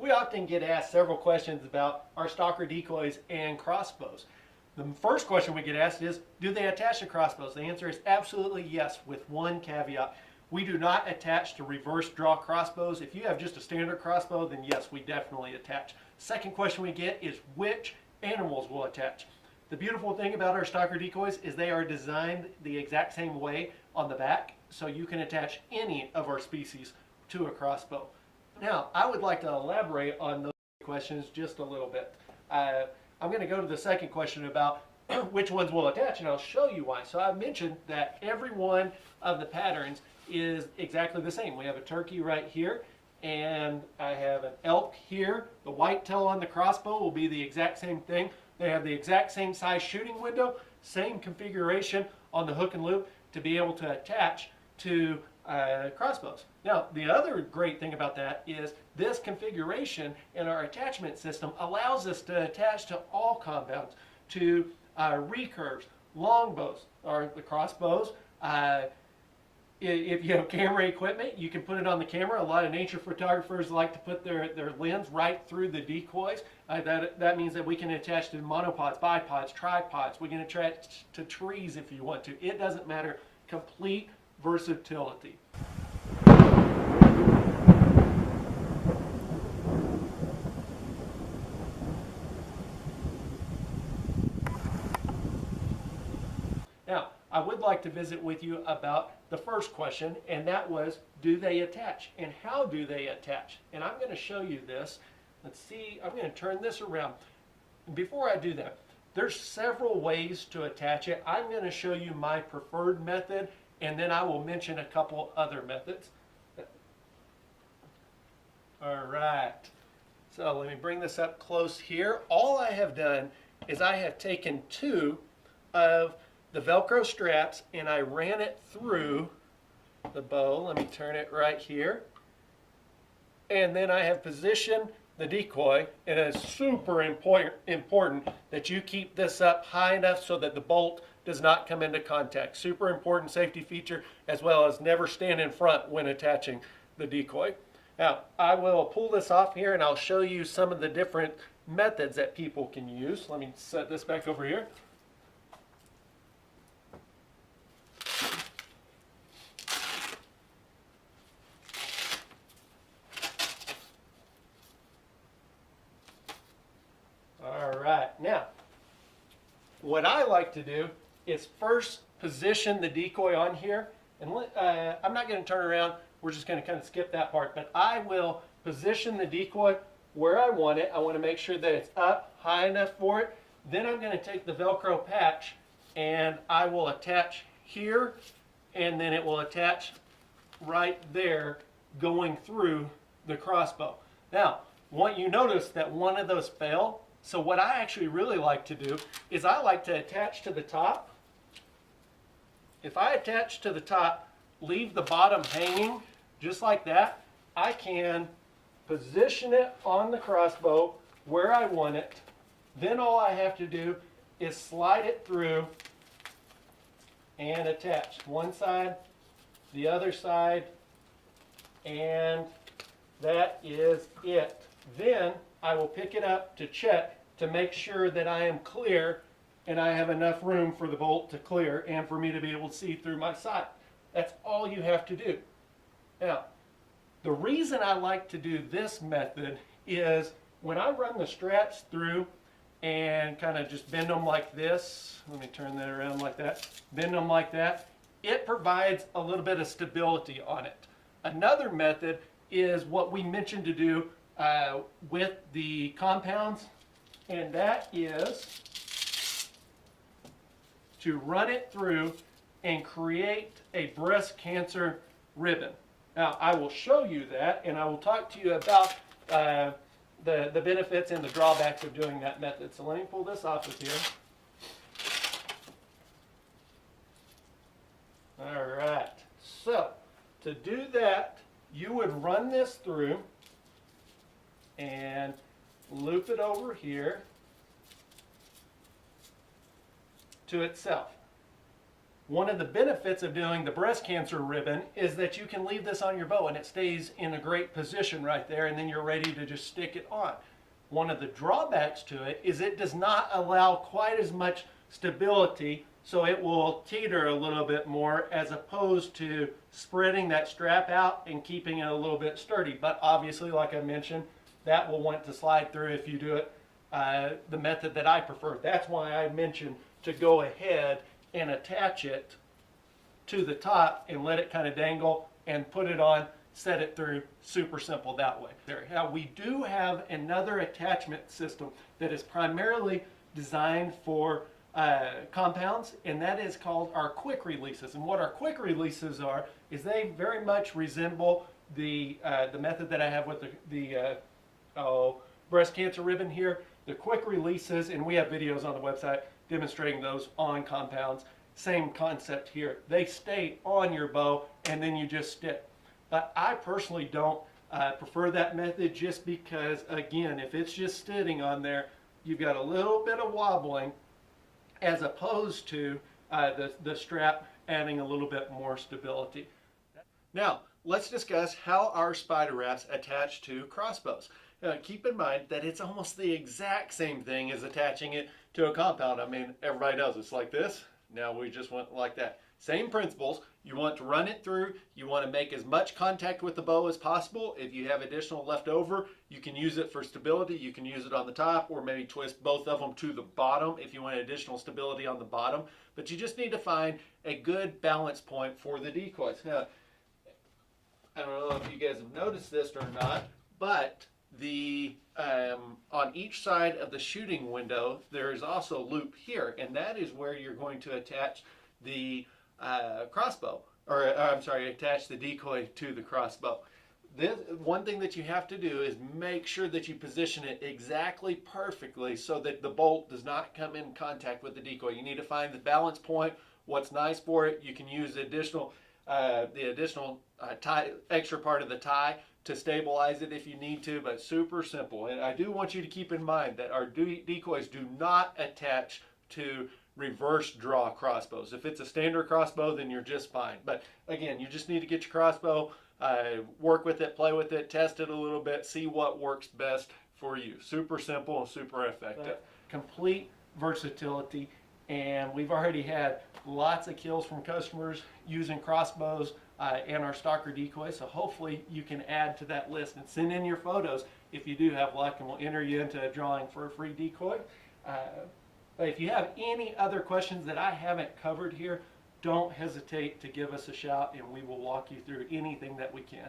We often get asked several questions about our Stalker Decoys and Crossbows. The first question we get asked is, do they attach to Crossbows? The answer is absolutely yes, with one caveat. We do not attach to reverse draw crossbows. If you have just a standard crossbow, then yes, we definitely attach. Second question we get is which animals will attach. The beautiful thing about our Stalker Decoys is they are designed the exact same way on the back, so you can attach any of our species to a crossbow. Now, I would like to elaborate on those questions just a little bit. I'm going to go to the second question about which ones will attach, and I'll show you why. So I mentioned that every one of the patterns is exactly the same. We have a turkey right here, and I have an elk here. The whitetail on the crossbow will be the exact same thing. They have the exact same size shooting window, same configuration on the hook and loop to be able to attach to crossbows. Now, the other great thing about that is this configuration in our attachment system allows us to attach to all compounds, to recurves, longbows, or the crossbows. If you have camera equipment, you can put it on the camera. A lot of nature photographers like to put their lens right through the decoys. That means that we can attach to monopods, bipods, tripods. We can attach to trees if you want to. It doesn't matter. Complete versatility. Now, I would like to visit with you about the first question, and that was, do they attach? And how do they attach? And I'm going to show you this. Let's see, I'm going to turn this around. Before I do that, there's several ways to attach it. I'm going to show you my preferred method, and then I will mention a couple other methods. All right, so let me bring this up close here. All I have done is I have taken two of the Velcro straps and I ran it through the bow. Let me turn it right here. And then I have positioned the decoy, and it's super important that you keep this up high enough so that the bolt does not come into contact. Super important safety feature, as well as never stand in front when attaching the decoy. Now, I will pull this off here and I'll show you some of the different methods that people can use. Let me set this back over here. All right, now, what I like to do is first position the decoy on here, and I'm not going to turn around. We're just going to kind of skip that part, but I will position the decoy where I want it. I want to make sure that it's up high enough for it. Then I'm going to take the Velcro patch and I will attach here, and then it will attach right there going through the crossbow. Now, you notice that one of those fell. So what I actually really like to do is I like to attach to the top. If I attach to the top, leave the bottom hanging just like that, I can position it on the crossbow where I want it. Then all I have to do is slide it through and attach one side, the other side, and that is it. Then I will pick it up to check to make sure that I am clear and I have enough room for the bolt to clear and for me to be able to see through my sight. That's all you have to do. Now, the reason I like to do this method is when I run the straps through and kind of just bend them like this, let me turn that around like that, bend them like that, it provides a little bit of stability on it. Another method is what we mentioned to do with the compounds, and that is to run it through and create a breast cancer ribbon. Now, I will show you that, and I will talk to you about the benefits and the drawbacks of doing that method. So let me pull this off of here. All right, so to do that, you would run this through and loop it over here to itself. One of the benefits of doing the breast cancer ribbon is that you can leave this on your bow and it stays in a great position right there, and then you're ready to just stick it on. One of the drawbacks to it is it does not allow quite as much stability, so it will teeter a little bit more as opposed to spreading that strap out and keeping it a little bit sturdy. But obviously, like I mentioned, that will want to slide through if you do it the method that I prefer. That's why I mentioned to go ahead and attach it to the top and let it kind of dangle and put it on, set it through. Super simple that way. Now we do have another attachment system that is primarily designed for compounds, and that is called our quick releases. And what our quick releases are is they very much resemble the method that I have with the breast cancer ribbon here. The quick releases, and we have videos on the website demonstrating those on compounds. Same concept here. They stay on your bow and then you just stick. But I personally don't prefer that method, just because, again, if it's just sitting on there, you've got a little bit of wobbling, as opposed to the strap adding a little bit more stability. Now, let's discuss how our spider wraps attach to crossbows. Keep in mind that it's almost the exact same thing as attaching it to a compound. I mean, everybody knows it's like this. Now we just went like that. Same principles. You want to run it through. You want to make as much contact with the bow as possible. If you have additional left over, you can use it for stability. You can use it on the top, or maybe twist both of them to the bottom if you want additional stability on the bottom. But you just need to find a good balance point for the decoys. Now, I don't know if you guys have noticed this or not, but on each side of the shooting window, there is also a loop here, and that is where you're going to attach the crossbow, or I'm sorry, attach the decoy to the crossbow. One thing that you have to do is make sure that you position it exactly perfectly so that the bolt does not come in contact with the decoy. You need to find the balance point, what's nice for it. You can use the additional tie, extra part of the tie to stabilize it if you need to, but super simple. And I do want you to keep in mind that our decoys do not attach to reverse draw crossbows. If it's a standard crossbow, then you're just fine. But again, you just need to get your crossbow, work with it, play with it, test it a little bit, see what works best for you. Super simple and super effective. Complete versatility, and we've already had lots of kills from customers using crossbows and our Stalker Decoys, so hopefully you can add to that list and send in your photos if you do have luck, and we'll enter you into a drawing for a free decoy. But if you have any other questions that I haven't covered here, don't hesitate to give us a shout and we will walk you through anything that we can.